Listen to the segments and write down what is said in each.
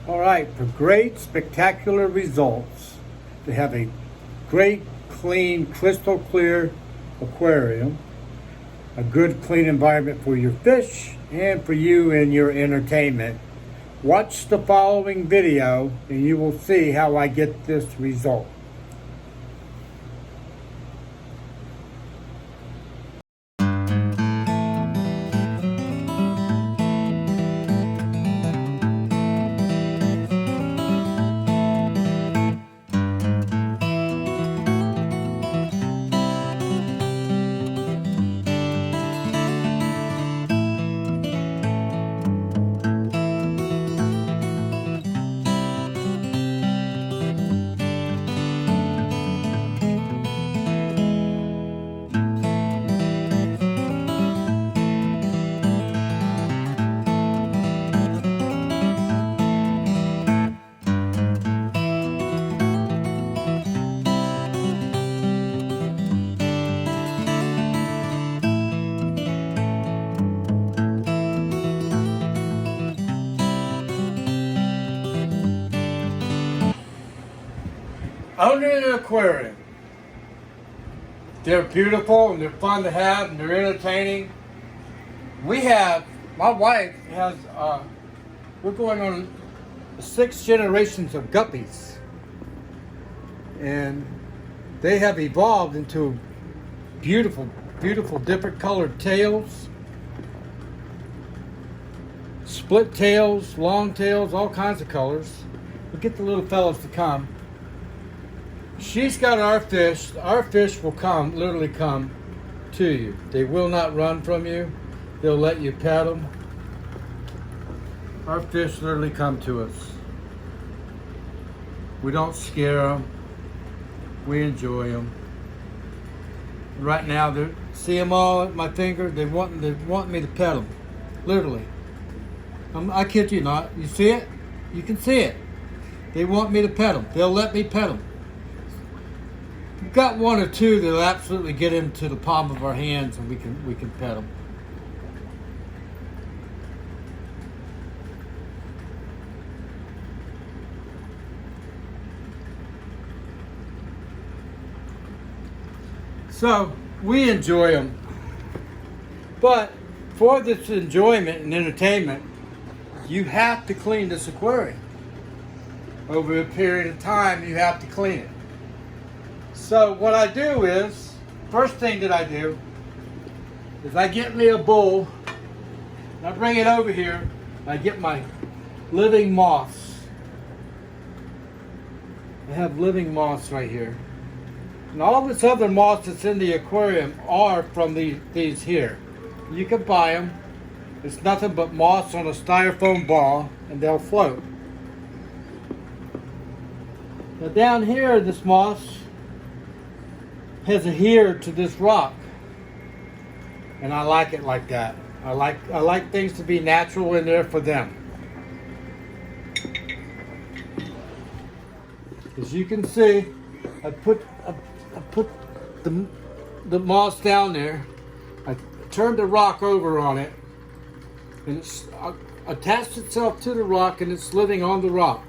All right, for great, spectacular results, to have a great, clean, crystal clear aquarium, a good, clean environment for your fish and for you in your entertainment, watch the following video and you will see how I get this result. Owning an aquarium. They're beautiful and they're fun to have and they're entertaining. My wife has, we're going on 6 generations of guppies. And they have evolved into beautiful, beautiful different colored tails. Split tails, long tails, all kinds of colors. We'll get the little fellas to come. She's got our fish. Our fish will literally come to you. They will not run from you. They'll let you pet them. Our fish literally come to us. We don't scare them. We enjoy them. Right now, see them all at my finger? They want me to pet them. Literally. I kid you not. You see it? You can see it. They want me to pet them. They'll let me pet them. We've got 1 or 2 that'll absolutely get into the palm of our hands and we can pet them. So we enjoy them. But for this enjoyment and entertainment, you have to clean this aquarium. Over a period of time, you have to clean it. So what I do is, first thing that I do is I get me a bowl, and I bring it over here, I get my living moss. I have living moss right here. And all this other moss that's in the aquarium are from these here. You can buy them. It's nothing but moss on a styrofoam ball, and they'll float. Now down here, this moss has adhered to this rock, and I like it like that. I like things to be natural in there for them. As you can see, I put the moss down there. I turned the rock over on it, and it's attached itself to the rock, and it's living on the rock,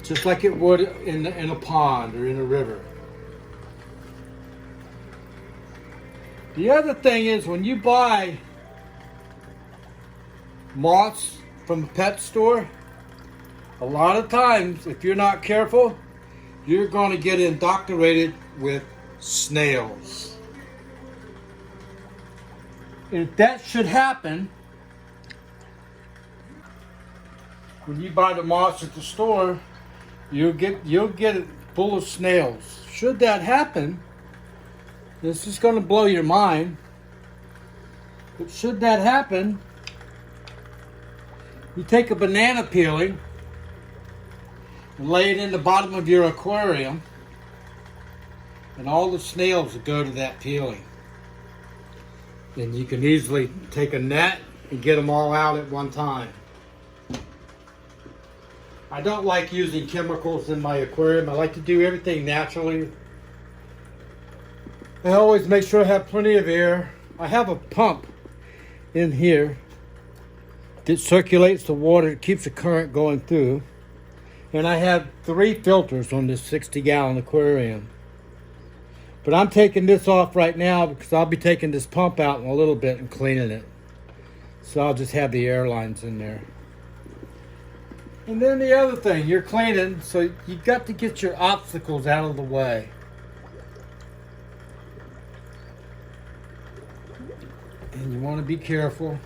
just like it would in a pond or in a river. The other thing is, when you buy moss from a pet store, a lot of times, if you're not careful, you're going to get indoctrinated with snails. If that should happen, when you buy the moss at the store, you'll get it full of snails. Should that happen, this is going to blow your mind, but should that happen, you take a banana peeling and lay it in the bottom of your aquarium, and all the snails will go to that peeling. And you can easily take a net and get them all out at one time. I don't like using chemicals in my aquarium. I like to do everything naturally. I always make sure I have plenty of air. I have a pump in here It circulates the water, it keeps the current going through. And I have 3 filters on this 60-gallon aquarium. But I'm taking this off right now because I'll be taking this pump out in a little bit and cleaning it. So I'll just have the air lines in there. And then the other thing, you're cleaning, so you've got to get your obstacles out of the way. And you want to be careful.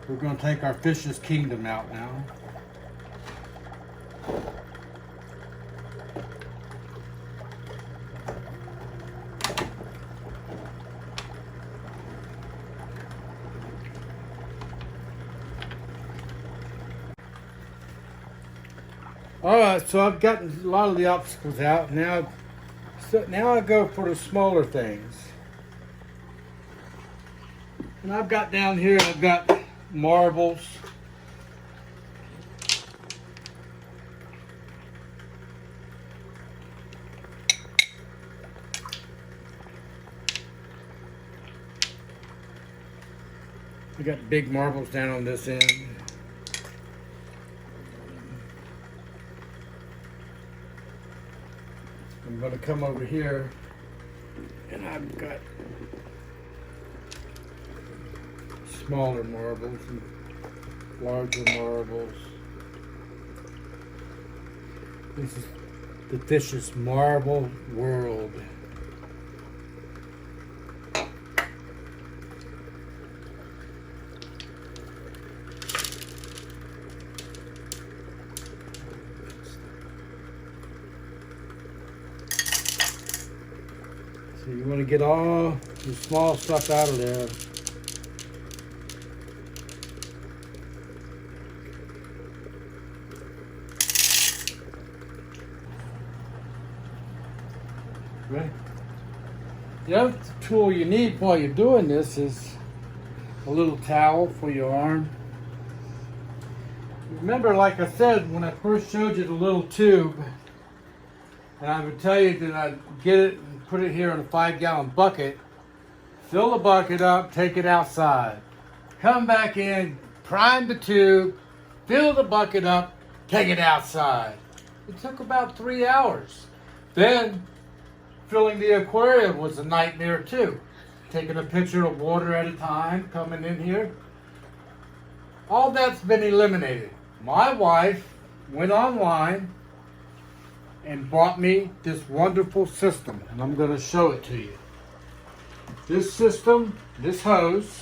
We're going to take our fish's kingdom out now. Alright, so I've gotten a lot of the obstacles out. Now I go for the smaller things. And I've got down here, I've got marbles. We got big marbles down on this end. I'm going to come over here and I've got smaller marbles and larger marbles. This is the fish's marble world. So you want to get all the small stuff out of there. Right. The other tool you need while you're doing this is a little towel for your arm. Remember, like I said, when I first showed you the little tube, and I would tell you that I'd get it and put it here in a 5-gallon bucket, fill the bucket up, take it outside, come back in, prime the tube, fill the bucket up, take it outside. It took about 3 hours. Then filling the aquarium was a nightmare too. Taking a pitcher of water at a time, coming in here. All that's been eliminated. My wife went online and bought me this wonderful system, and I'm going to show it to you. This system, this hose,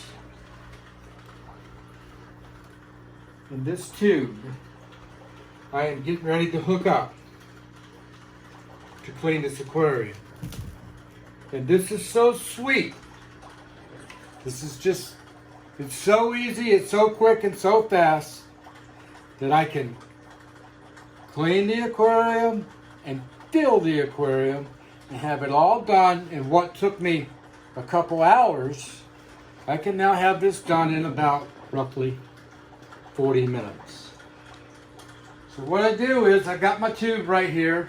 and this tube, I am getting ready to hook up to clean this aquarium. And this is so sweet. This is just, it's so easy, it's so quick and so fast that I can clean the aquarium and fill the aquarium and have it all done in what took me a couple hours. I can now have this done in about roughly 40 minutes. So what I do is I got my tube right here.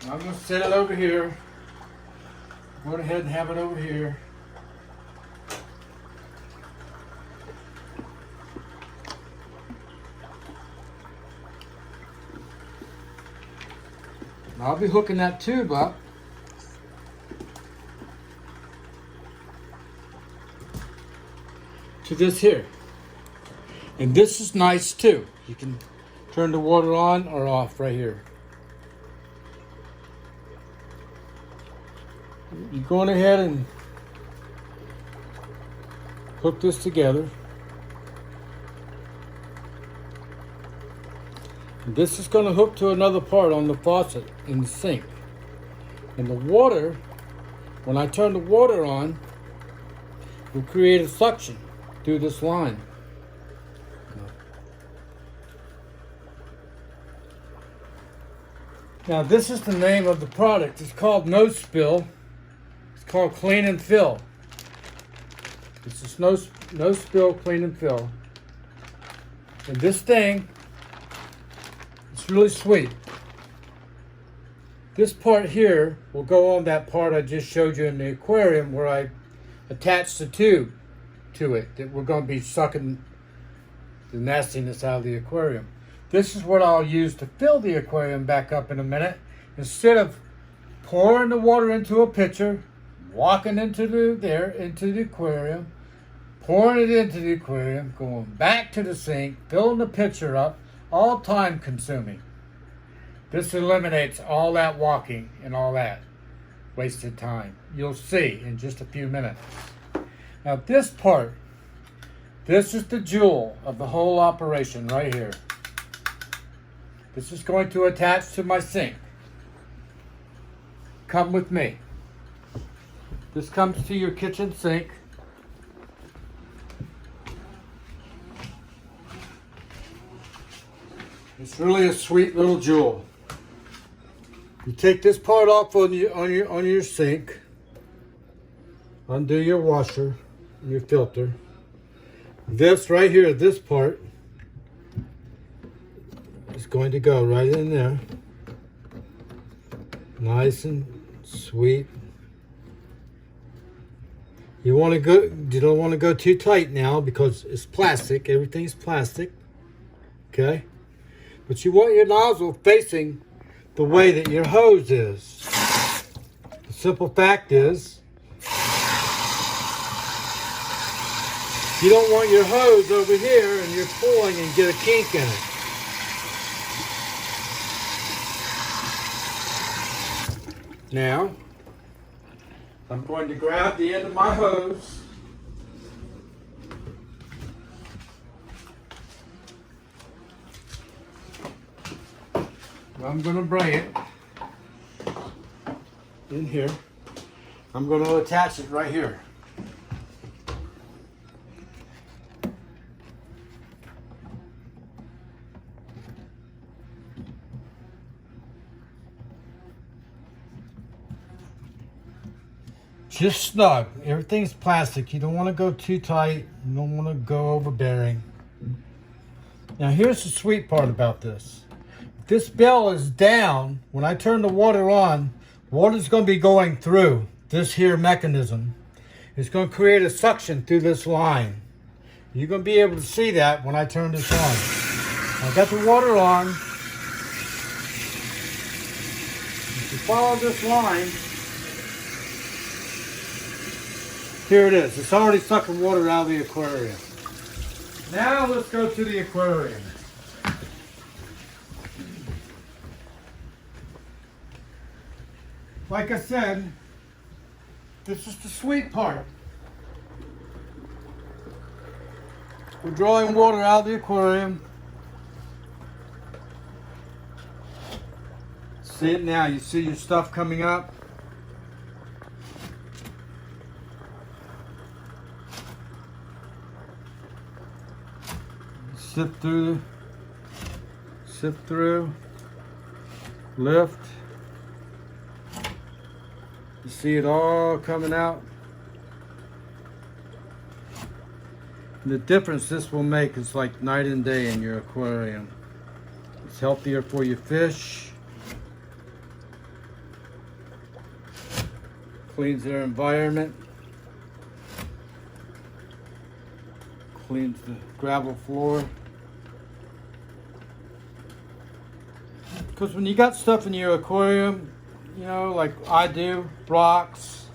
I'm going to set it over here. Go ahead and have it over here. I'll be hooking that tube up to this here. And this is nice too. You can turn the water on or off right here. You're going ahead and hook this together. And this is going to hook to another part on the faucet in the sink. And the water, when I turn the water on, will create a suction through this line. Now this is the name of the product. It's called No Spill. It's called Clean and Fill. This is no Spill Clean and Fill. And this thing It's really sweet. This part here will go on that part I just showed you in the aquarium where I attached the tube to it that we're going to be sucking the nastiness out of the aquarium. This is what I'll use to fill the aquarium back up in a minute. Instead of pouring the water into a pitcher, walking into the aquarium, pouring it into the aquarium, going back to the sink, filling the pitcher up, all time consuming. This eliminates all that walking and all that wasted time. You'll see in just a few minutes. Now this part, this is the jewel of the whole operation right here. This is going to attach to my sink. Come with me. This comes to your kitchen sink. It's really a sweet little jewel. You take this part off on your sink. Undo your washer and your filter. This right here, this part, is going to go right in there. Nice and sweet. You don't want to go too tight now because it's plastic. Everything's plastic. Okay? But you want your nozzle facing the way that your hose is. The simple fact is, you don't want your hose over here and you're pulling and get a kink in it. Now, I'm going to grab the end of my hose. I'm going to bring it in here. I'm going to attach it right here. Just snug. Everything's plastic. You don't want to go too tight. You don't want to go overbearing. Now here's the sweet part about this. If this bell is down, when I turn the water on, water's going to be going through this here mechanism. It's going to create a suction through this line. You're going to be able to see that when I turn this on. I got the water on. If you follow this line, here it is. It's already sucking water out of the aquarium. Now let's go to the aquarium. Like I said, this is the sweet part. We're drawing water out of the aquarium. See it now. You see your stuff coming up. Sip through, lift. You see it all coming out. And the difference this will make is like night and day in your aquarium. It's healthier for your fish. Cleans their environment. Cleans the gravel floor. Because when you got stuff in your aquarium, you know, like I do, rocks,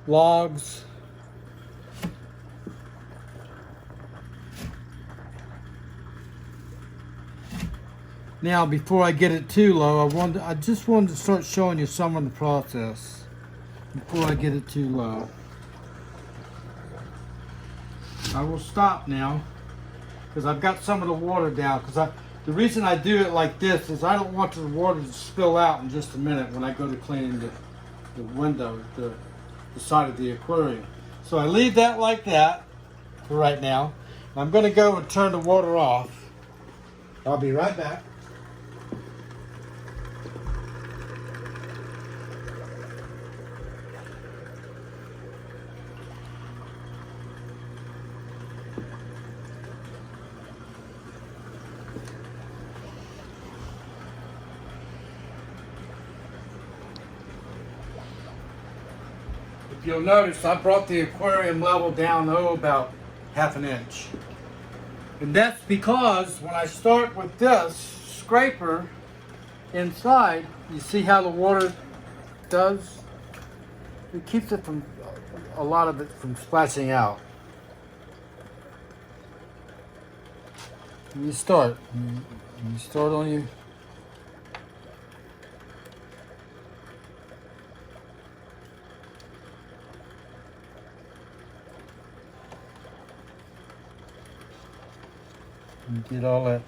logs, now before I get it too low, I just wanted to start showing you some of the process before I get it too low. I will stop now because I've got some of the water down. The reason I do it like this is I don't want the water to spill out in just a minute when I go to cleaning the window, the side of the aquarium. So I leave that like that for right now. I'm going to go and turn the water off. I'll be right back. if you'll notice, I brought the aquarium level down about ½ an inch. And that's because when I start with this scraper inside, you see how the water does? It keeps it from, a lot of it from splashing out. You start on your and get all that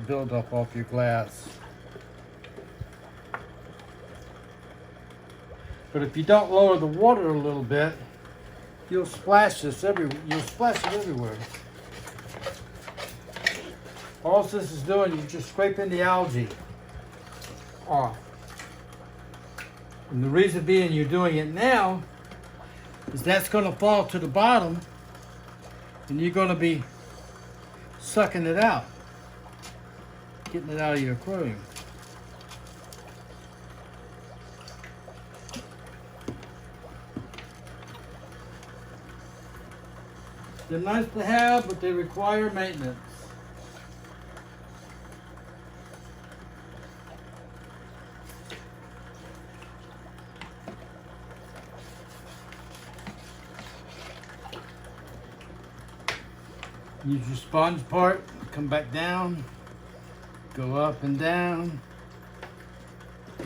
buildup off your glass. But if you don't lower the water a little bit, you'll splash it everywhere. All this is doing, you're just scraping the algae off. And the reason being you're doing it now is that's going to fall to the bottom and you're going to be sucking it out, getting it out of your aquarium. They're nice to have, but they require maintenance. Use your sponge part, come back down, go up and down,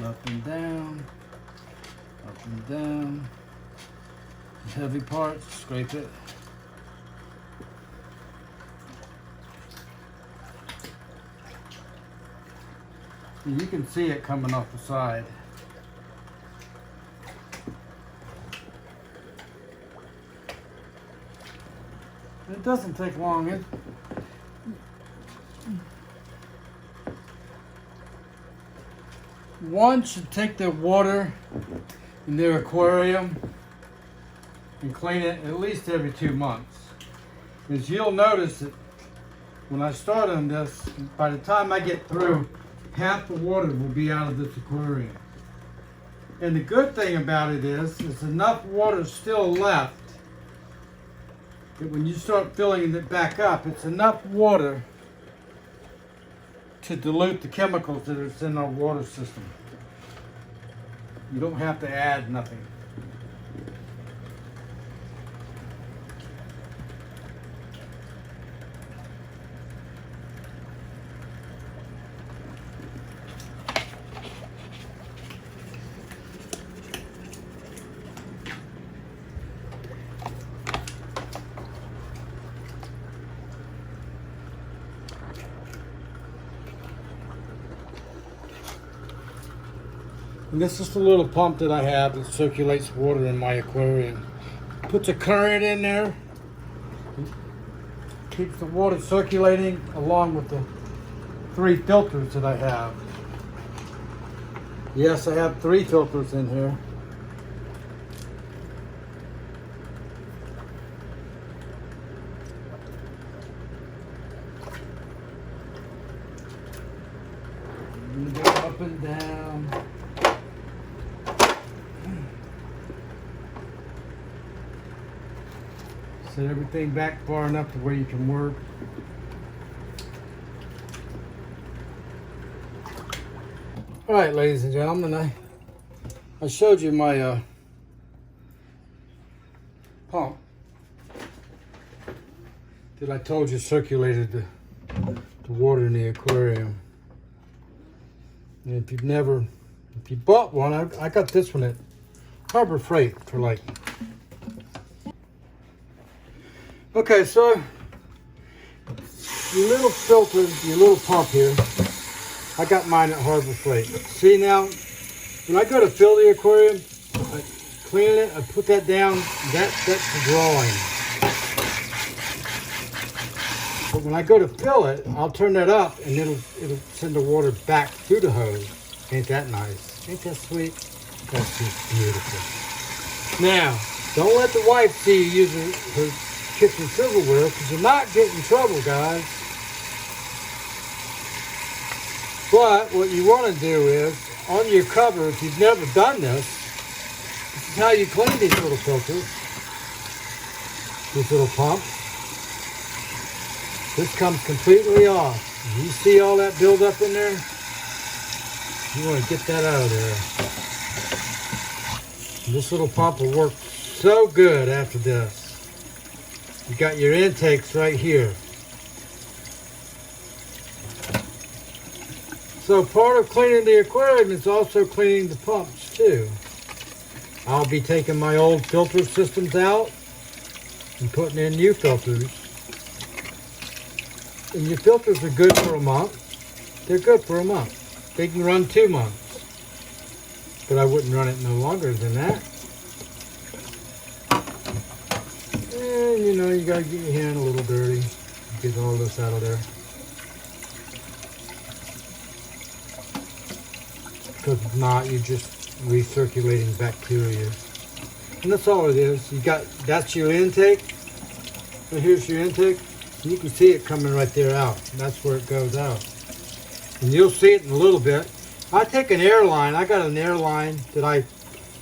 up and down, up and down. The heavy part, scrape it. And you can see it coming off the side. It doesn't take long. One should take their water in their aquarium and clean it at least every 2 months. Because you'll notice that when I start on this, by the time I get through, half the water will be out of this aquarium. And the good thing about it is, there's enough water still left that when you start filling it back up, it's enough water to dilute the chemicals that are in our water system. You don't have to add nothing. And this is the little pump that I have that circulates water in my aquarium. Puts a current in there, keeps the water circulating along with the 3 filters that I have. Yes, I have 3 filters in here. And go up and down. Set everything back far enough to where you can work. All right, ladies and gentlemen, I showed you my pump that I told you circulated the water in the aquarium. And if you bought one, I got this one at Harbor Freight for like. Okay, so your little filter, your little pump here, I got mine at Harbor Freight. See now, when I go to fill the aquarium, I clean it, I put that down, that's the drawing. But when I go to fill it, I'll turn that up and it'll send the water back through the hose. Ain't that nice? Ain't that sweet? That's just beautiful. Now, don't let the wife see you using her kitchen silverware, because you're not getting in trouble, guys. But what you want to do is, on your cover, if you've never done this, this is how you clean these little filters. This little pump. This comes completely off. You see all that buildup in there? You want to get that out of there. And this little pump will work so good after this. You got your intakes right here. So part of cleaning the aquarium is also cleaning the pumps too. I'll be taking my old filter systems out and putting in new filters. And your filters are good for a month. They're good for a month. They can run 2 months. But I wouldn't run it no longer than that. And you know, you gotta get your hand a little dirty. Get all this out of there. Because if not, you're just recirculating bacteria. And that's all it is. That's your intake. So here's your intake. You can see it coming right there out. That's where it goes out. And you'll see it in a little bit. I take an air line. I got an air line that I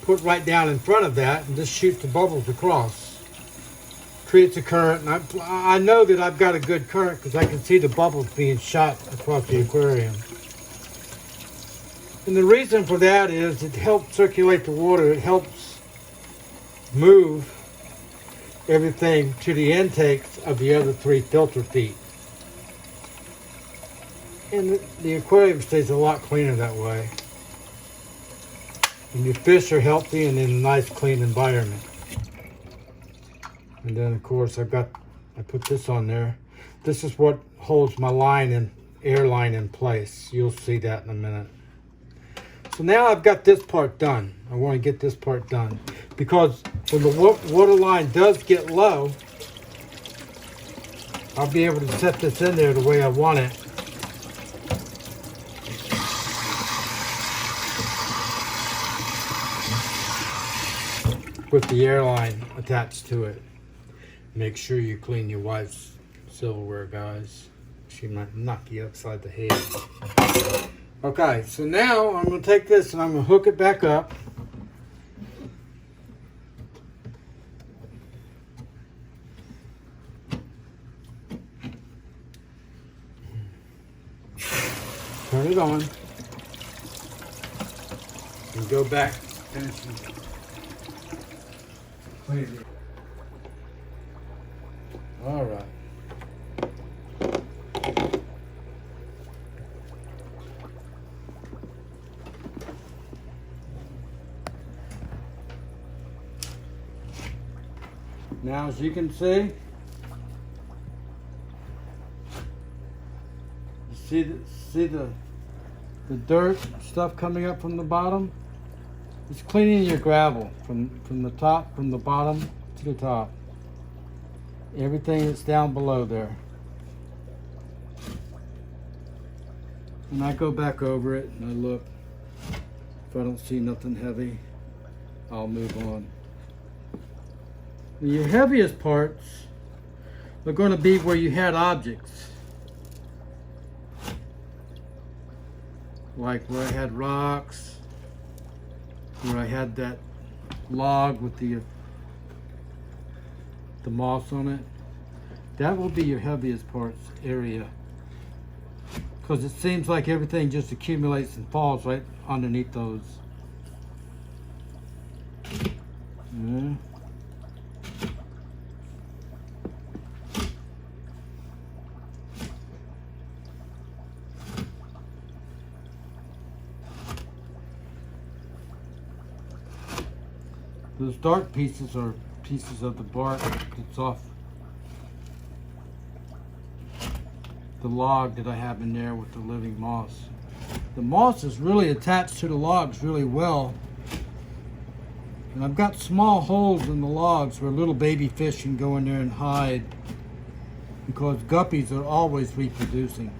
put right down in front of that and just shoot the bubbles across. Creates a current. And I know that I've got a good current because I can see the bubbles being shot across the aquarium. And the reason for that is it helps circulate the water. It helps move everything to the intakes of the other 3 filter feet. And the aquarium stays a lot cleaner that way. And your fish are healthy and in a nice clean environment. And then of course I put this on there. This is what holds my air line in place. You'll see that in a minute. So now I've got this part done. I want to get this part done because when the water line does get low, I'll be able to set this in there the way I want it. With the air line attached to it. Make sure you clean your wife's silverware, guys. She might knock you upside the head. Okay, so now I'm going to take this and I'm going to hook it back up. Turn it on. And go back. All right. Now, as you can see, you see the dirt stuff coming up from the bottom. It's cleaning your gravel from the bottom to the top. Everything that's down below there. And I go back over it and I look. If I don't see nothing heavy, I'll move on. Your heaviest parts are going to be where you had objects. Like where I had rocks, where I had that log with the moss on it. That will be your heaviest parts area. Because it seems like everything just accumulates and falls right underneath those. Yeah. Those dark pieces are pieces of the bark that's off the log that I have in there with the living moss. The moss is really attached to the logs really well. And I've got small holes in the logs where little baby fish can go in there and hide because guppies are always reproducing.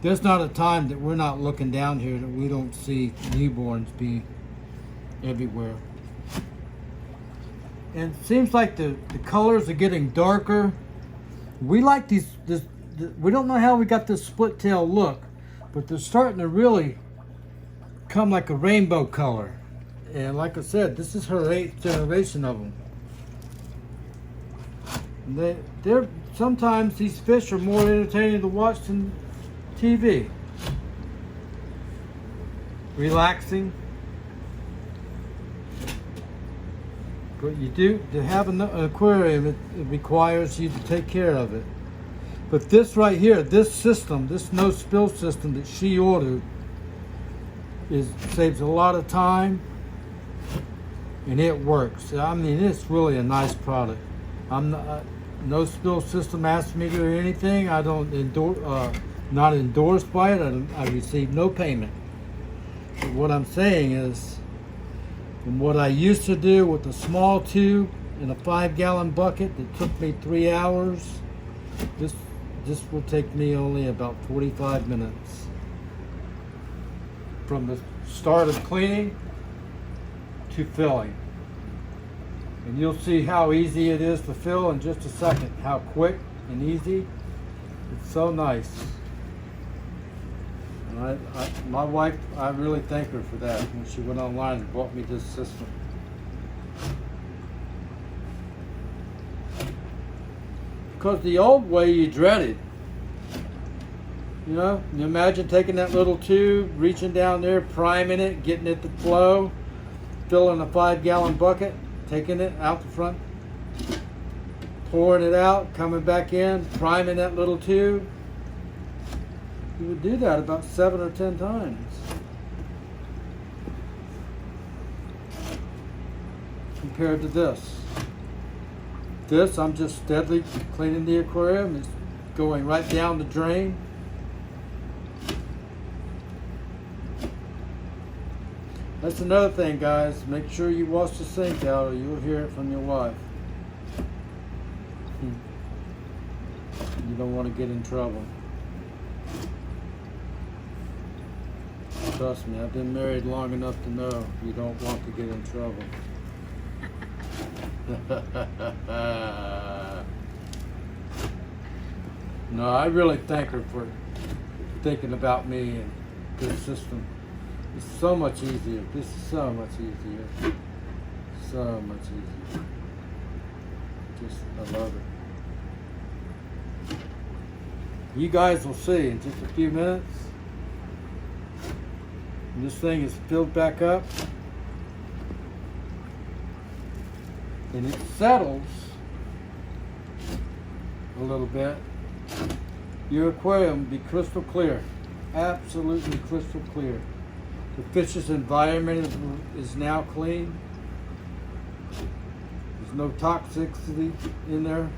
There's not a time that we're not looking down here that we don't see newborns be everywhere. And it seems like the colors are getting darker. We like we don't know how we got this split tail look, but they're starting to really come like a rainbow color. And like I said, this is her 8th generation of them. And they're sometimes these fish are more entertaining to watch than TV. Relaxing. But you do, to have an aquarium, it requires you to take care of it. But this right here, this system, this no spill system that she ordered, saves a lot of time, and it works. I mean, it's really a nice product. I'm not, no spill system asked me to do anything. I don't endorse, not endorsed by it. I receive no payment. But what I'm saying is, from what I used to do with a small tube in a 5-gallon bucket that took me 3 hours, this will take me only about 45 minutes. From the start of cleaning to filling. And you'll see how easy it is to fill in just a second, how quick and easy. It's so nice. And my wife, I really thank her for that when she went online and bought me this system. Because the old way you dreaded. You know, you imagine taking that little tube, reaching down there, priming it, getting it to flow, filling a 5-gallon bucket, taking it out the front, pouring it out, coming back in, priming that little tube. You would do that about 7 or 10 times. Compared to this. This, I'm just steadily cleaning the aquarium. It's going right down the drain. That's another thing, guys. Make sure you wash the sink out or you'll hear it from your wife. You don't want to get in trouble. Trust me, I've been married long enough to know you don't want to get in trouble. No, I really thank her for thinking about me and this system. It's so much easier. This is so much easier. So much easier. I love it. You guys will see in just a few minutes. And this thing is filled back up. And it settles a little bit. Your aquarium will be crystal clear. Absolutely crystal clear. The fish's environment is now clean. There's no toxicity in there.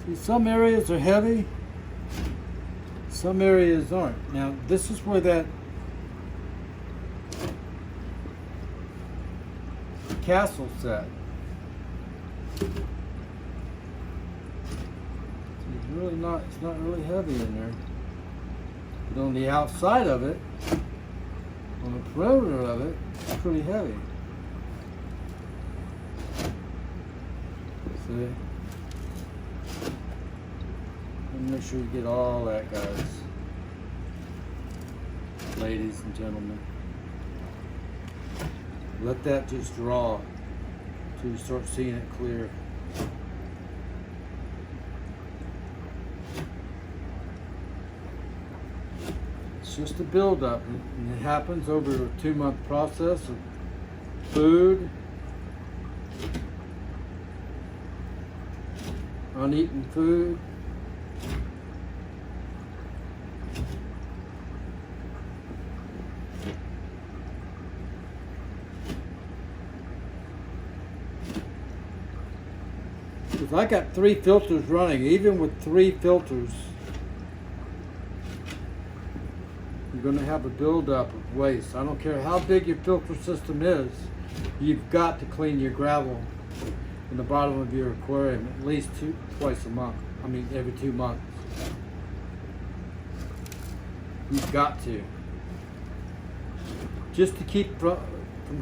See, some areas are heavy, some areas aren't. Now, this is where that castle set. It's not really heavy in there. But on the outside of it, on the perimeter of it, it's pretty heavy. See? Make sure you get all that, guys. Ladies and gentlemen. Let that just draw until you start seeing it clear. It's just a build-up, and it happens over a 2-month process of food, uneaten food, because I got 3 filters running. Even with 3 filters, you're going to have a buildup of waste. I don't care how big your filter system is, you've got to clean your gravel in the bottom of your aquarium at least twice a month. I mean, every 2 months. You've got to. Just to keep from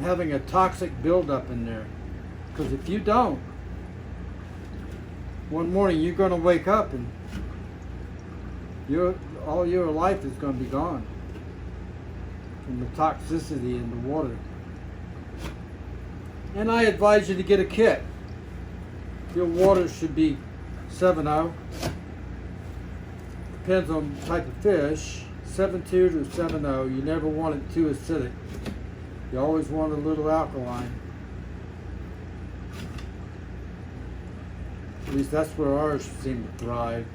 having a toxic buildup in there. Because if you don't, one morning you're going to wake up and all your life is going to be gone from the toxicity in the water. And I advise you to get a kit. Your water should be 7.0. Depends on the type of fish. 7.2 to 7.0. You never want it too acidic. You always want a little alkaline. At least that's where ours seem to thrive.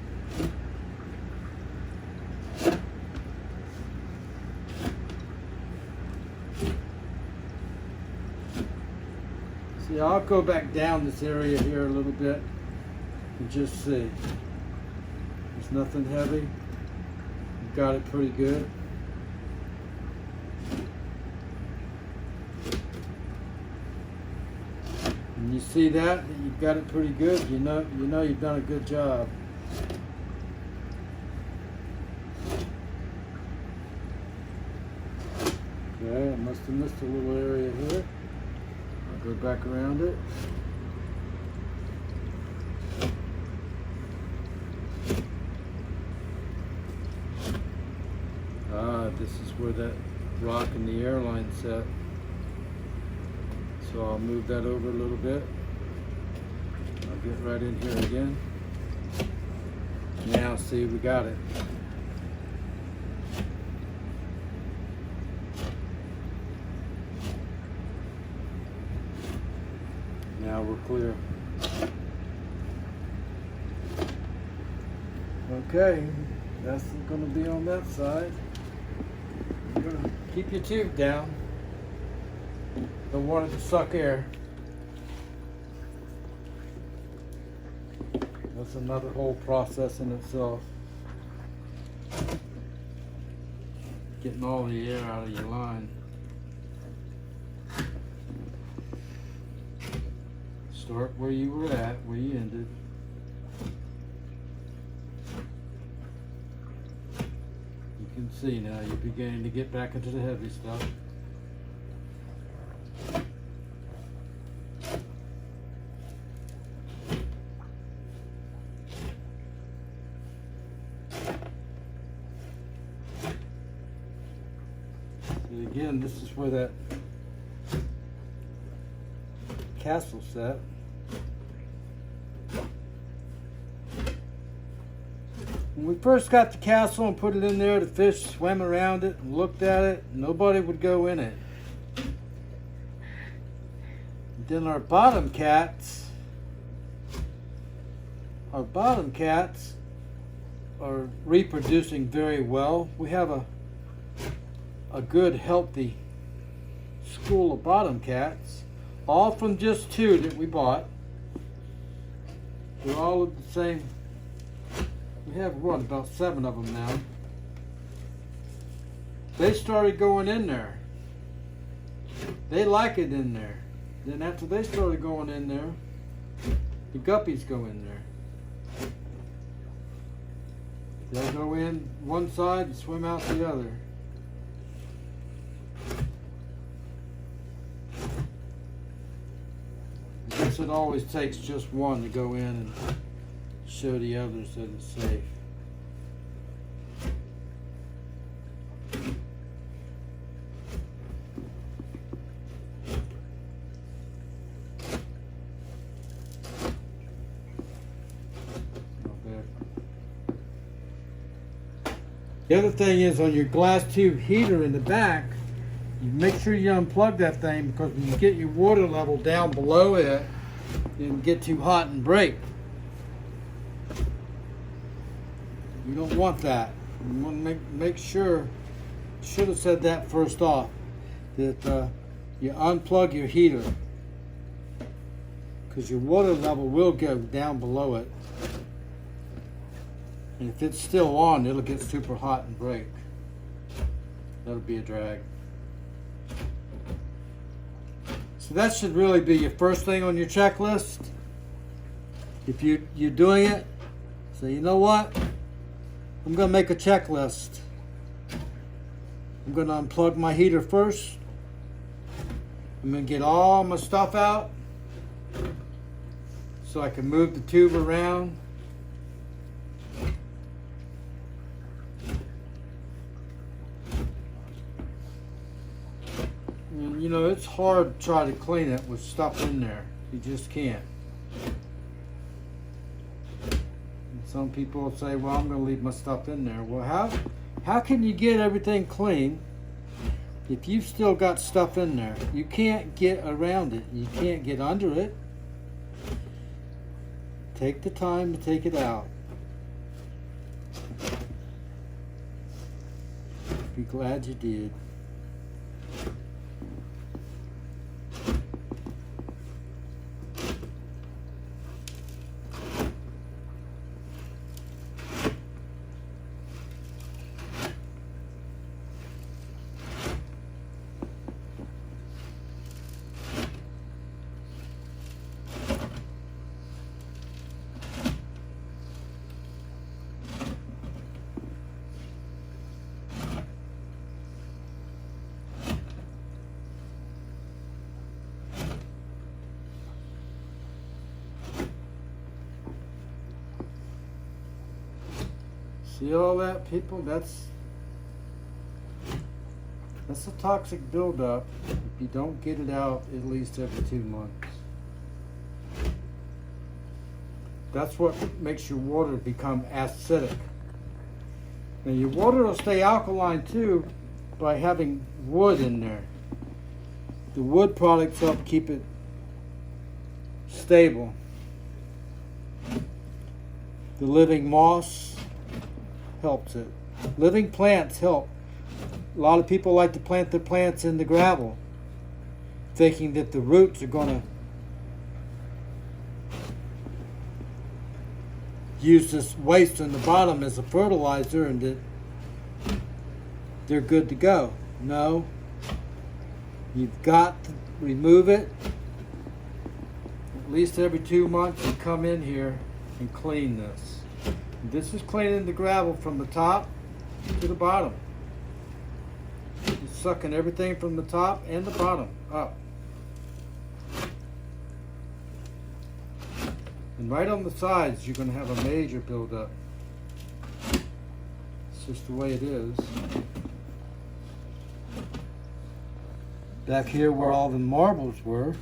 See, I'll go back down this area here a little bit and just see. There's nothing heavy. You've got it pretty good. And you see that you've got it pretty good. You know you've done a good job. Okay, I must have missed a little area here. I'll go back around it. This is where that rock in the airline set. So I'll move that over a little bit. I'll get right in here again. Now see, we got it. Now we're clear. Okay, that's going to be on that side. You're going to keep your tube down. Don't want it to suck air. That's another whole process in itself. Getting all the air out of your line. Start where you were at, where you ended. You can see now you're beginning to get back into the heavy stuff. And again, this is where that castle set. When we first got the castle and put it in there, the fish swam around it and looked at it. Nobody would go in it. And then our bottom cats are reproducing very well. We have a good, healthy school of bottom cats, all from just 2 that we bought. They're all of the same. We have, what, about 7 of them now. They started going in there. They like it in there. Then after they started going in there, the guppies go in there. They'll go in one side and swim out the other. I guess it always takes just one to go in and show the others that it's safe. The other thing is, on your glass tube heater in the back, you make sure you unplug that thing, because when you get your water level down below it, it can get too hot and break. You don't want that. You want to make sure, should have said that first off, that you unplug your heater, because your water level will go down below it. And if it's still on, it'll get super hot and break. That'll be a drag. So that should really be your first thing on your checklist. If you're doing it, so you know what? I'm going to make a checklist. I'm going to unplug my heater first. I'm going to get all my stuff out. so I can move the tube around. And you know, it's hard to try to clean it with stuff in there. You just can't. And some people will say, well, I'm going to leave my stuff in there. Well, how can you get everything clean if you've still got stuff in there? You can't get around it. You can't get under it. Take the time to take it out. Be glad you did. See all that, people? That's a toxic buildup if you don't get it out at least every 2 months. That's what makes your water become acidic. Now your water will stay alkaline too by having wood in there. The wood products help keep it stable. The living moss helps it. Living plants help. A lot of people like to plant their plants in the gravel, thinking that the roots are going to use this waste in the bottom as a fertilizer and that they're good to go. No. You've got to remove it at least every 2 months and come in here and clean this. This is cleaning the gravel from the top to the bottom. It's sucking everything from the top and the bottom up. And right on the sides, you're going to have a major buildup. It's just the way it is. Back here where all the marbles were,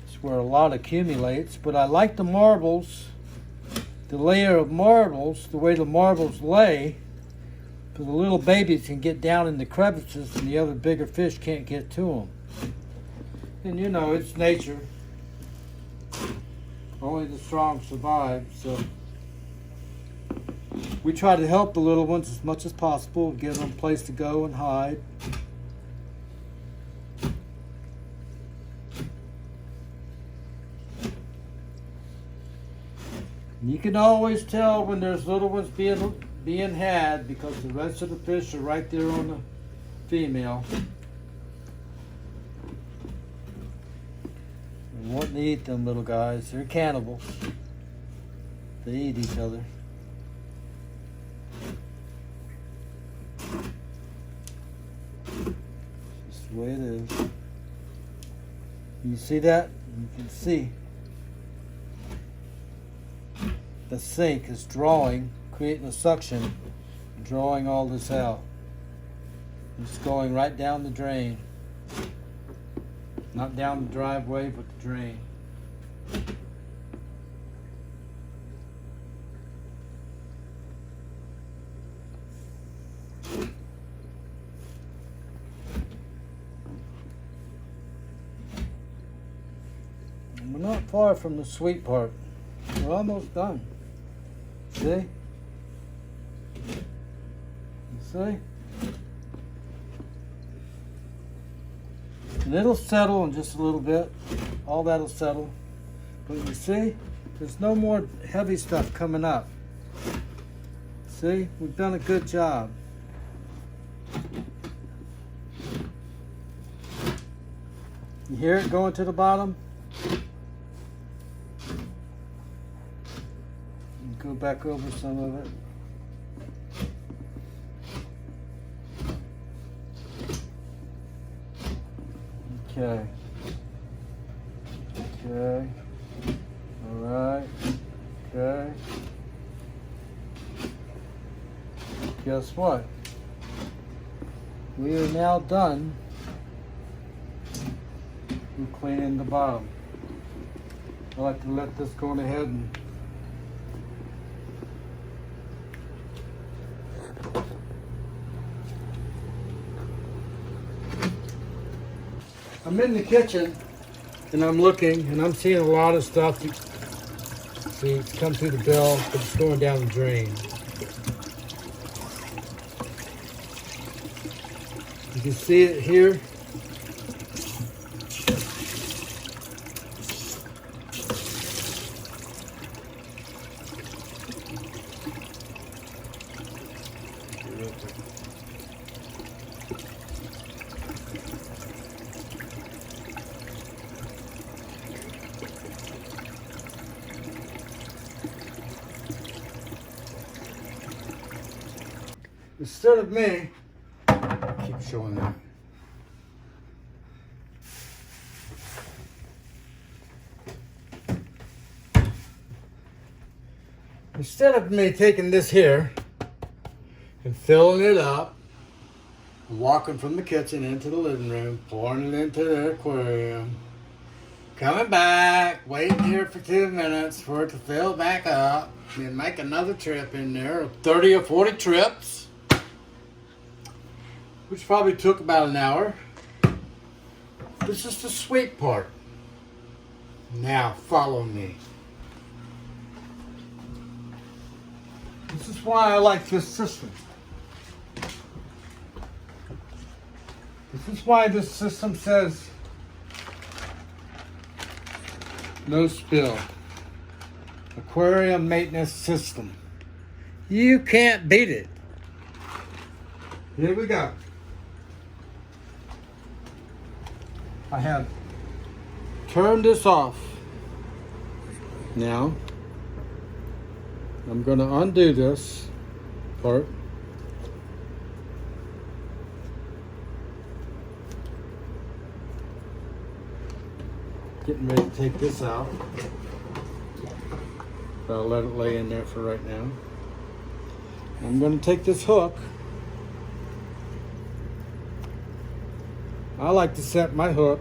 it's where a lot accumulates. But I like the marbles, the layer of marbles, the way the marbles lay, so the little babies can get down in the crevices and the other bigger fish can't get to them. And you know, it's nature. Only the strong survive, so we try to help the little ones as much as possible, give them a place to go and hide. You can always tell when there's little ones being had because the rest of the fish are right there on the female. They want to eat them little guys. They're cannibals. They eat each other. Just the way it is. You see that? You can see. The sink is drawing, creating a suction, drawing all this out. It's going right down the drain. Not down the driveway, but the drain. And we're not far from the sweet part. We're almost done. See? You see? And it'll settle in just a little bit. All that'll settle. But you see, there's no more heavy stuff coming up. See? We've done a good job. You hear it going to the bottom? Go back over some of it. Okay. Okay. All right. Okay. Guess what? We are now done with cleaning the bottom. I like to let this go on ahead and I'm in the kitchen and I'm looking and I'm seeing a lot of stuff. See, it's come through the bill, but it's going down the drain. You can see it here. Instead of me, keep showing that. Instead of me taking this here and filling it up, walking from the kitchen into the living room, pouring it into the aquarium, coming back, waiting here for 2 minutes for it to fill back up, then make another trip in there, 30 or 40 trips, which probably took about an hour. This is the sweet part. Now follow me. This is why I like this system. This is why this system says no spill. Aquarium maintenance system. You can't beat it. Here we go. I have turned this off. Now, I'm going to undo this part. Getting ready to take this out. But I'll let it lay in there for right now. I'm going to take this hook. I like to set my hook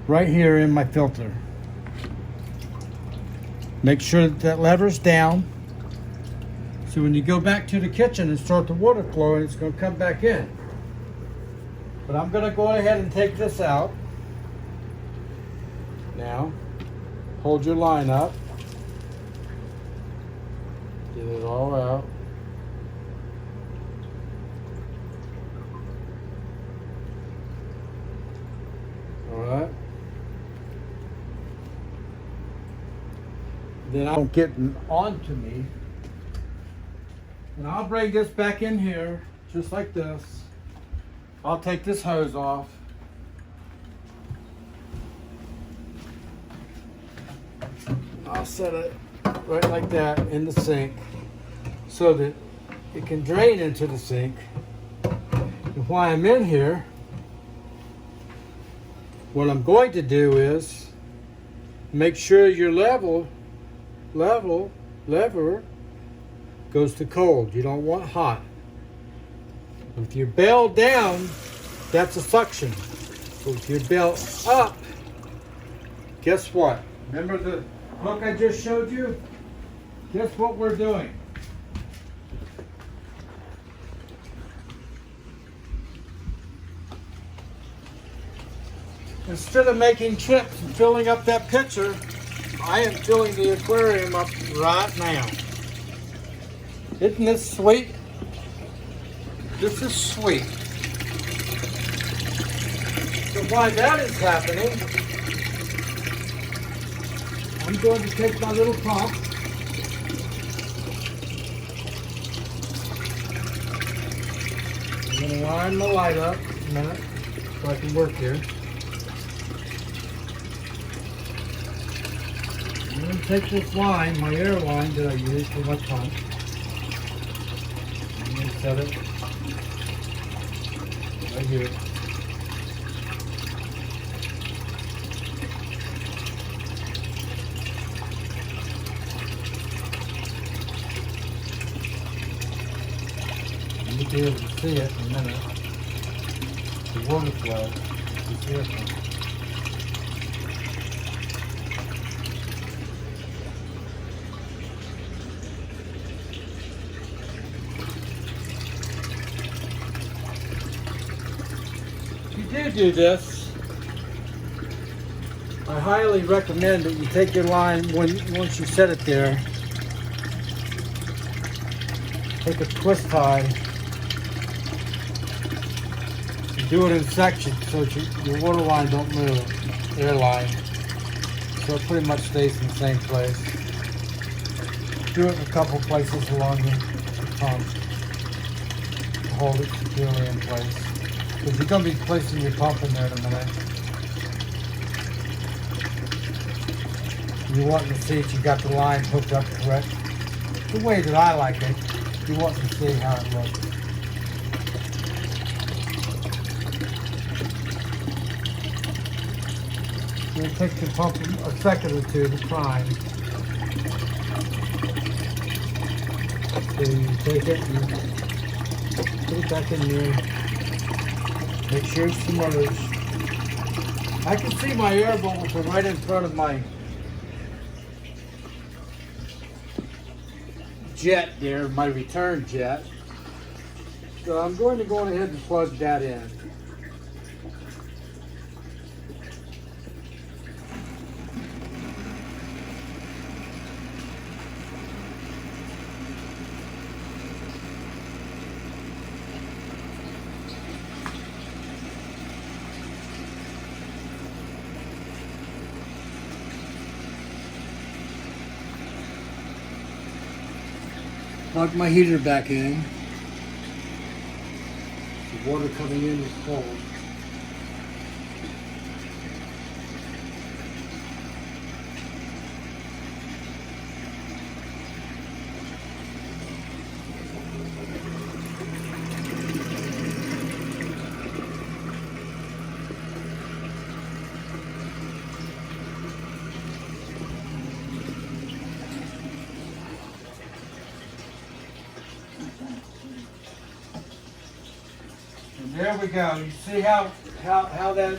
right here in my filter. Make sure that that lever's down. So when you go back to the kitchen and start the water flowing, it's going to come back in. But I'm going to go ahead and take this out. Now, hold your line up. Get it all out. Alright. Then I don't get onto me. And I'll bring this back in here, just like this. I'll take this hose off. I'll set it right like that in the sink so that it can drain into the sink. And while I'm in here, what I'm going to do is make sure your lever goes to cold. You don't want hot. If your bell down, that's a suction. So if your bell up, guess what? Remember the hook I just showed you? Guess what we're doing? Instead of making trips and filling up that pitcher, I am filling the aquarium up right now. Isn't this sweet? This is sweet. So while that is happening, I'm going to take my little pump. I'm going to line my light up a minute so I can work here. I'm going to take this line, my air line that I use for my pump. I'm going to set it right here. be able to see it in a minute. The water flow. Be careful. If you do this, I highly recommend that you take your line once you set it there. Take a twist tie and do it in sections so that your water line don't move, air line. So it pretty much stays in the same place. Do it in a couple places along the pump to hold it securely in place. Because you're going to be placing your pump in there in a minute. You want to see if you got the line hooked up correct. The way that I like it, you want to see how it looks. It'll take the pump a second or two to prime. So you take it and put it back in there. Make sure it's submerged. I can see my air bubbles are right in front of my jet there, my return jet. So I'm going to go ahead and plug that in. Plug my heater back in. The water coming in is cold. There we go. You see how that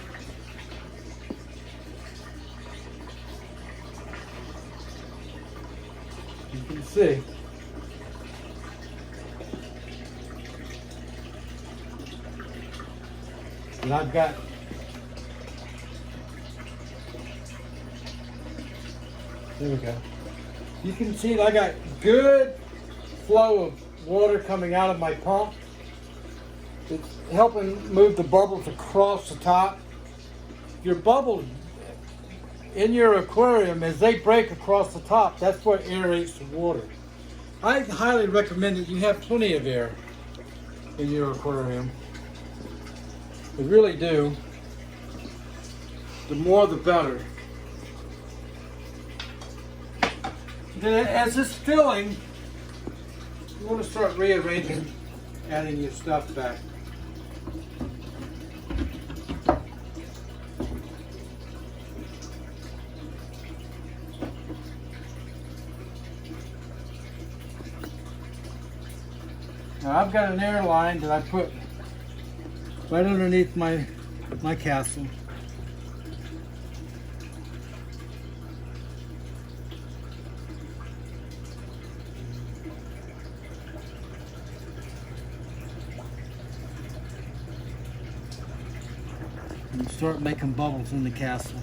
you can see. And I've got there we go. You can see that I got good flow of water coming out of my pump. It's helping move the bubbles across the top. Your bubbles in your aquarium, as they break across the top, that's what aerates the water. I highly recommend that you have plenty of air in your aquarium. I really do. The more the better. Then as it's filling, you want to start rearranging, adding your stuff back. Now I've got an air line that I put right underneath my castle. And start making bubbles in the castle.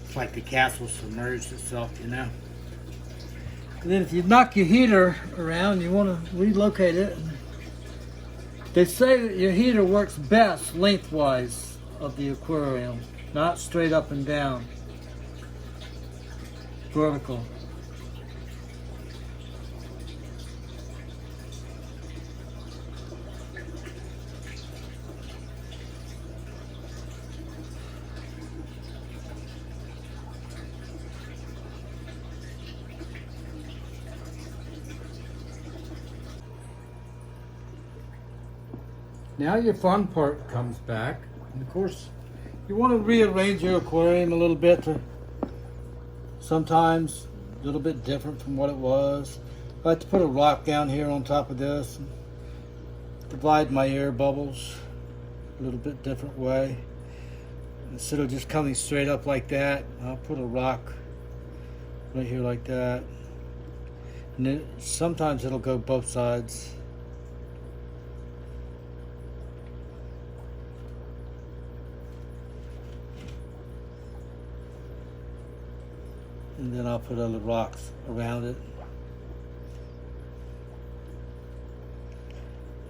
It's like the castle submerged itself, you know. And then if you knock your heater around, you want to relocate it. They say that your heater works best lengthwise of the aquarium, not straight up and down, vertical. Now your fun part comes back. And of course, you want to rearrange your aquarium a little bit to sometimes a little bit different from what it was. I like to put a rock down here on top of this and divide my air bubbles a little bit different way. Instead of just coming straight up like that, I'll put a rock right here like that. And then sometimes it'll go both sides. And then I'll put other rocks around it.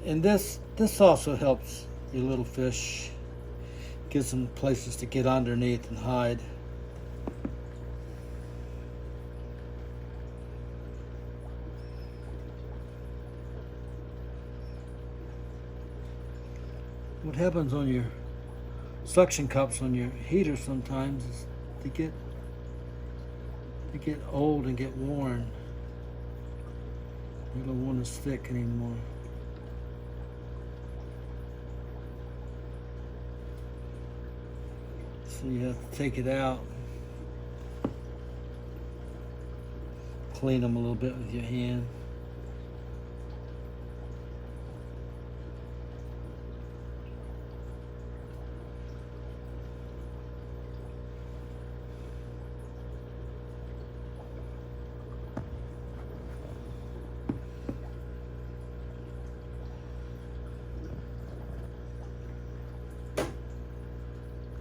And this also helps your little fish. Gives them places to get underneath and hide. What happens on your suction cups on your heater sometimes is they get old and get worn. They don't want to stick anymore. So you have to take it out, clean them a little bit with your hand.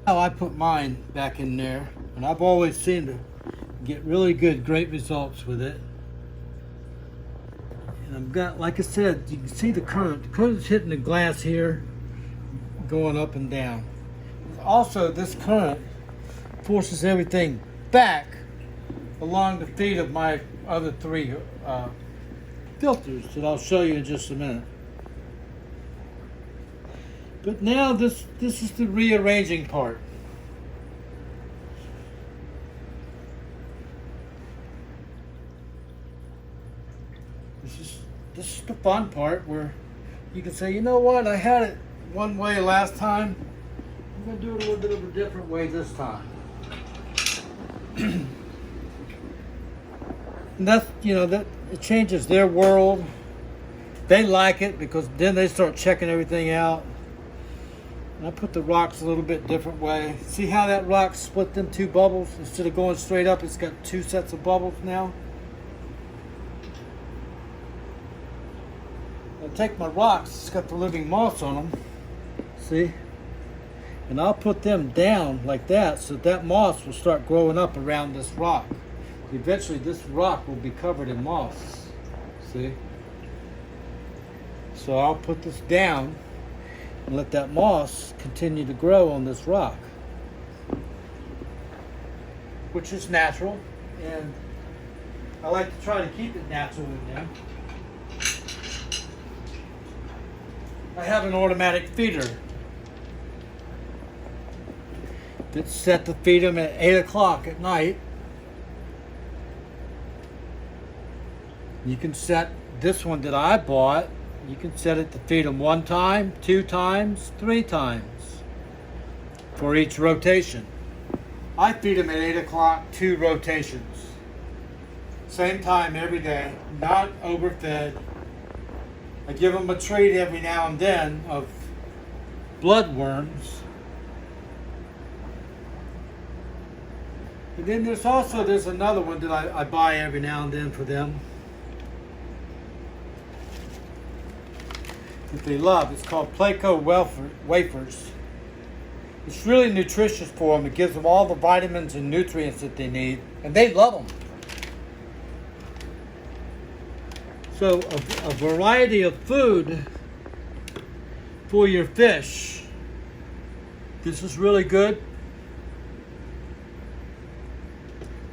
Now I put mine back in there, and I've always seemed to get really great results with it. And I've got, like I said, you can see the current. The current's hitting the glass here, going up and down. Also, this current forces everything back along the feet of my other three filters that I'll show you in just a minute. But now this is the rearranging part. This is the fun part where you can say, you know what, I had it one way last time. I'm going to do it a little bit of a different way this time. And that's, that it changes their world. They like it because then they start checking everything out. And I put the rocks a little bit different way. See how that rock split them two bubbles? Instead of going straight up, it's got two sets of bubbles now. I'll take my rocks, it's got the living moss on them. See? And I'll put them down like that so that moss will start growing up around this rock. Eventually this rock will be covered in moss. See? So I'll put this down and let that moss continue to grow on this rock, which is natural, and I like to try to keep it natural in there. I have an automatic feeder that's set to feed them at 8 o'clock at night. You can set this one that I bought. You can set it to feed them 1 time, 2 times, 3 times for each rotation. I feed them at 8 o'clock, 2 rotations. Same time every day, not overfed. I give them a treat every now and then of bloodworms. And then there's another one that I buy every now and then for them that they love. It's called Placo wafers. It's really nutritious for them. It gives them all the vitamins and nutrients that they need, and they love them. So a variety of food for your fish. This is really good.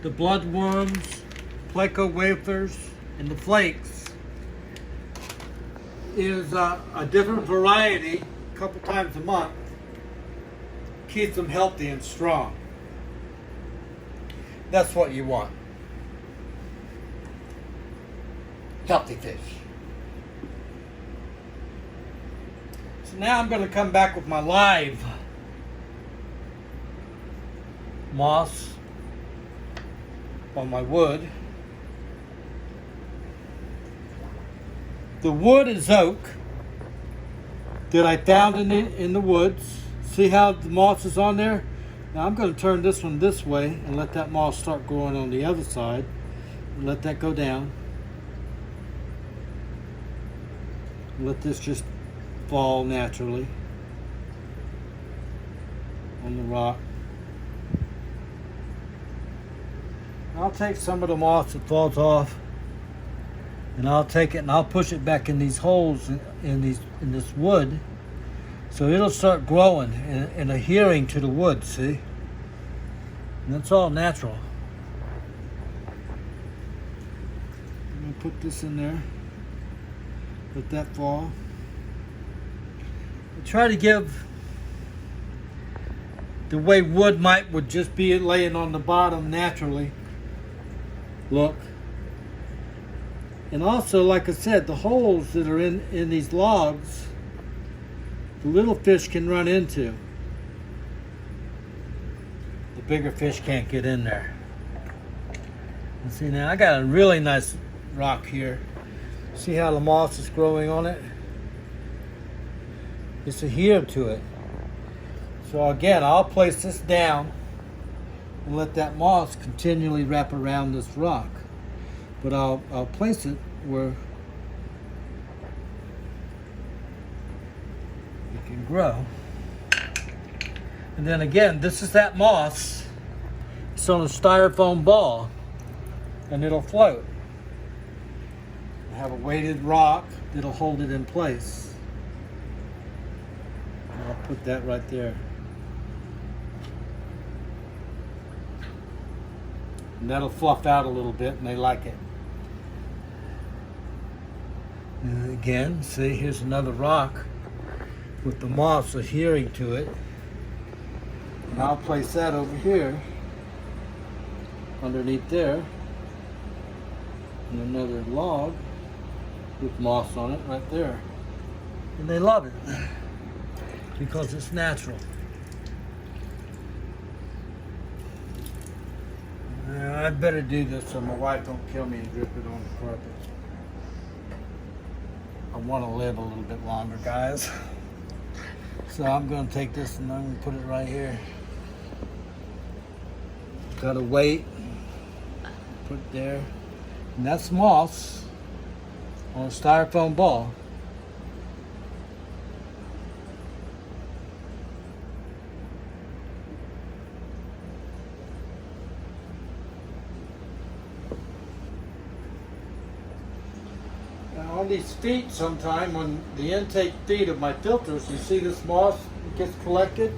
The bloodworms, Placo wafers, and the flakes is a different variety a couple times a month. Keeps them healthy and strong. That's what you want. Healthy fish. So now I'm going to come back with my live moss on my wood. The wood is oak that I found in the woods. See how the moss is on there? Now I'm going to turn this one this way and let that moss start growing on the other side. And let that go down. Let this just fall naturally on the rock. I'll take some of the moss that falls off, and I'll take it and I'll push it back in these holes in this wood, so it'll start growing and adhering to the wood. See, and that's all natural. I'm gonna put this in there. Let that fall. I try to give the way wood would just be laying on the bottom naturally. Look. And also, like I said, the holes that are in these logs, the little fish can run into. The bigger fish can't get in there. And see, now I got a really nice rock here. See how the moss is growing on it? It's adhered to it. So again, I'll place this down and let that moss continually wrap around this rock. But I'll place it where it can grow. And then again, this is that moss. It's on a styrofoam ball, and it'll float. I have a weighted rock that'll hold it in place. And I'll put that right there. And that'll fluff out a little bit, and they like it. And again, see, here's another rock with the moss adhering to it. And I'll place that over here, underneath there. And another log with moss on it right there. And they love it because it's natural. I'd better do this so my wife don't kill me and drip it on the carpet. I want to live a little bit longer, guys. So I'm going to take this and I'm going to put it right here. Got a weight, put it there. And that's moss on a styrofoam ball. On these feet sometime, on the intake feet of my filters, you see this moss gets collected.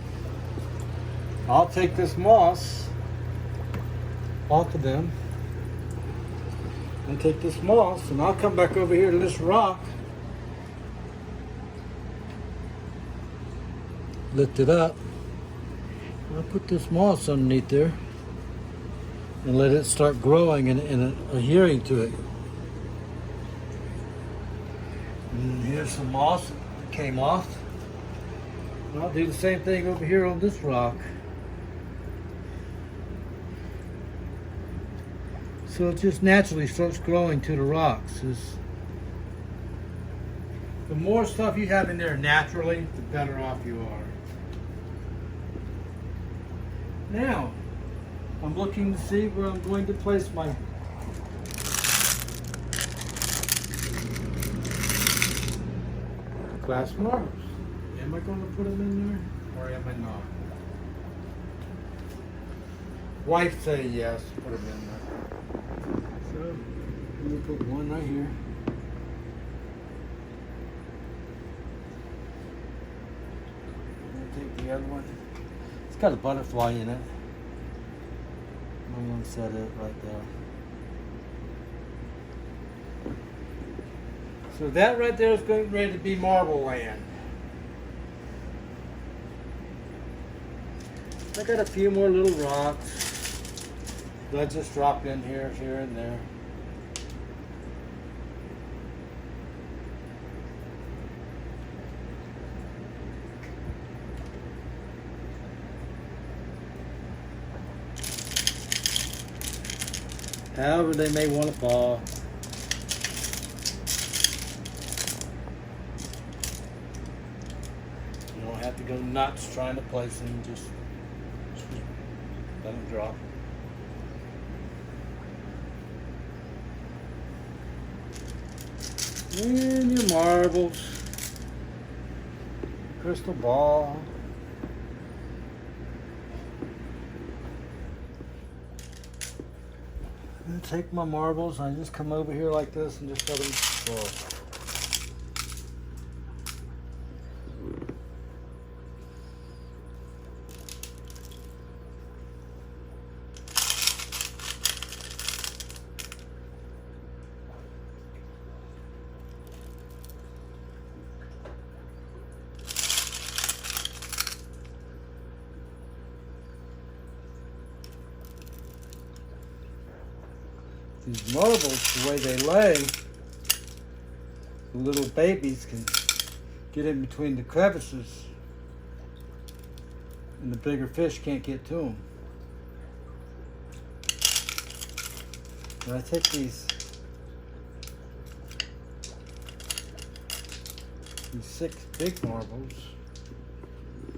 I'll take this moss off of them and take this moss, and I'll come back over here to this rock, lift it up, and I'll put this moss underneath there and let it start growing and adhering to it. And here's some moss that came off. And I'll do the same thing over here on this rock. So it just naturally starts growing to the rocks. The more stuff you have in there naturally, the better off you are. Now, I'm looking to see where I'm going to place my glass marbles. Am I going to put them in there or am I not? Wife say yes, put them in there. So I'm going to put one right here. I'm going to take the other one. It's got a butterfly in it. I'm going to set it right there. So that right there is going ready to be marble land. I got a few more little rocks that I just drop in here and there. however they may want to fall. You don't have to go nuts trying to place them, just let them drop. And your marbles, crystal ball. And take my marbles, and I just come over here like this and just let them fall. These marbles, the way they lay, the little babies can get in between the crevices and the bigger fish can't get to them. And I take these 6 big marbles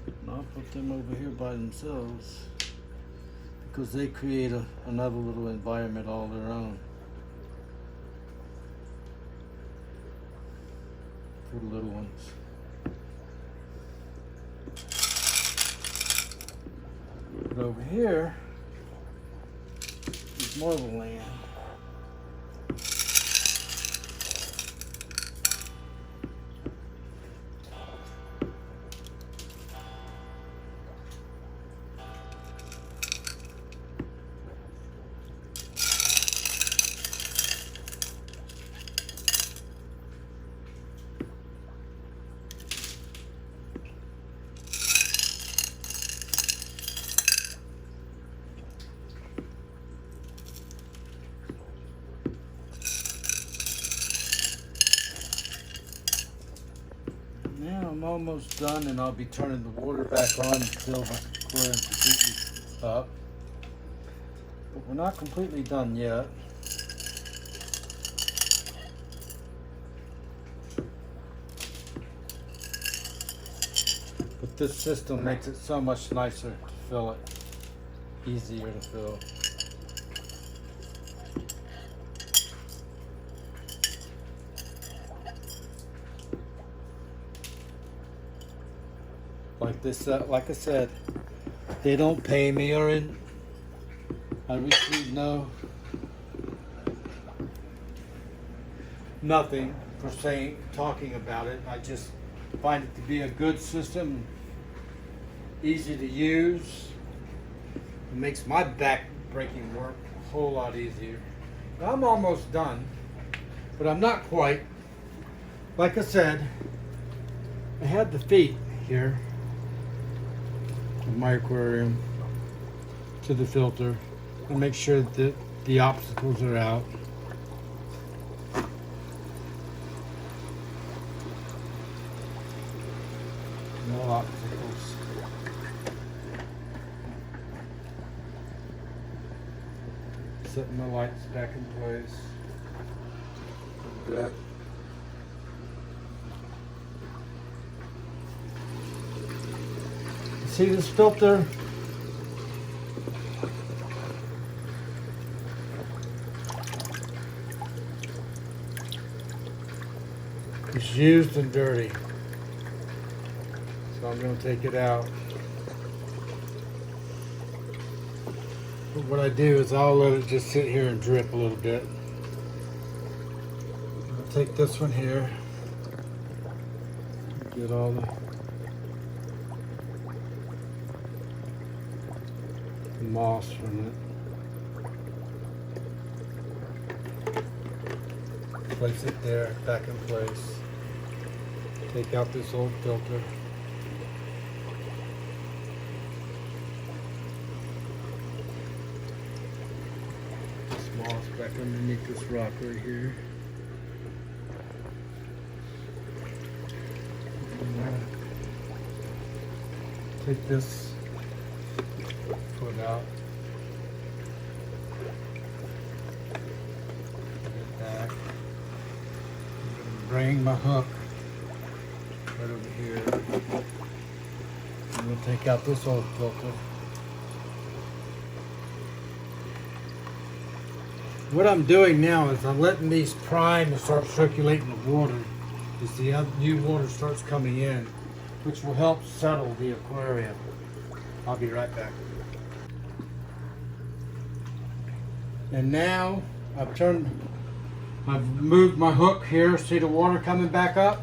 and I'll put them over here by themselves, because they create another little environment all their own for the little ones. But over here is marble land. Now I'm almost done, and I'll be turning the water back on until the aquarium completely up. But we're not completely done yet. But this system makes it so much nicer to fill it, easier to fill. Like this, like I said, they don't pay me or I receive nothing for talking about it. I just find it to be a good system, easy to use. It makes my back-breaking work a whole lot easier. I'm almost done, but I'm not quite. Like I said, I had the feet here of my aquarium to the filter and make sure that the obstacles are out. No obstacles. Setting the lights back in place. Like that. See this filter? It's used and dirty. So I'm going to take it out. But what I do is I'll let it just sit here and drip a little bit. I'll take this one here. Get all the moss from it. Place it there, back in place. Take out this old filter. This moss back underneath this rock right here. Take this foot out. bring my hook right over here. I'm going to take out this old filter. What I'm doing now is I'm letting these prime and start circulating the water as the new water starts coming in, which will help settle the aquarium. I'll be right back. And now I've moved my hook here. See the water coming back up?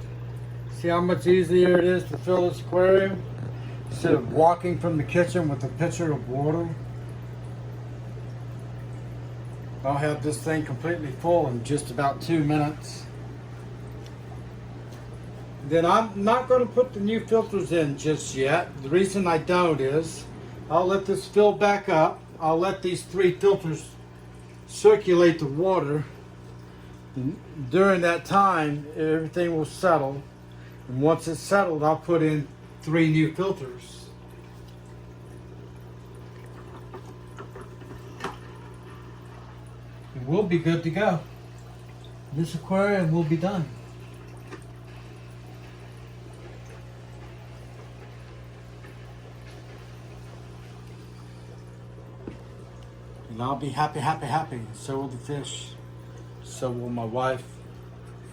See how much easier it is to fill this aquarium? Instead of walking from the kitchen with a pitcher of water. I'll have this thing completely full in just about 2 minutes. Then I'm not going to put the new filters in just yet. The reason I don't is I'll let this fill back up. I'll let these 3 filters circulate the water. And during that time, everything will settle. And once it's settled, I'll put in 3 new filters. And we'll be good to go. This aquarium will be done. And I'll be happy, happy, happy. So will the fish. So will my wife.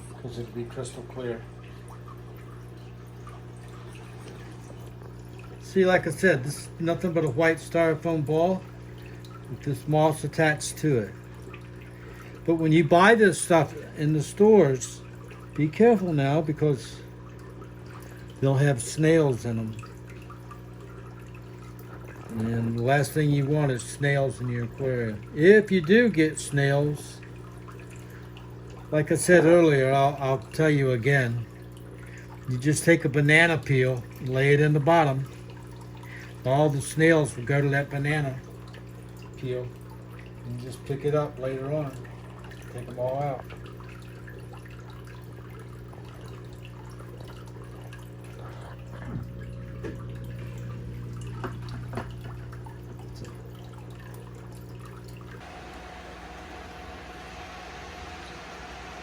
Because it'll be crystal clear. See, like I said, this is nothing but a white styrofoam ball with this moss attached to it. But when you buy this stuff in the stores, be careful now because they'll have snails in them. And the last thing you want is snails in your aquarium. If you do get snails, like I said earlier, I'll tell you again. You just take a banana peel, lay it in the bottom. All the snails will go to that banana peel. And just pick it up later on. Take them all out.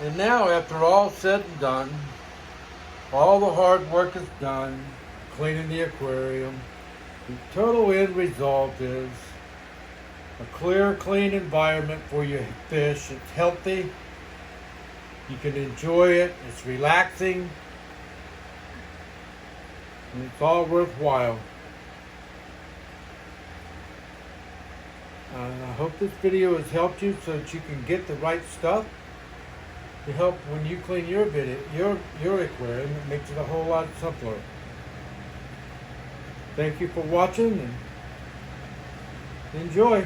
And now, after all said and done, all the hard work is done, cleaning the aquarium, the total end result is a clear, clean environment for your fish. It's healthy. You can enjoy it. It's relaxing. And it's all worthwhile. I hope this video has helped you so that you can get the right stuff to help when you clean your aquarium. It makes it a whole lot simpler. Thank you for watching and enjoy.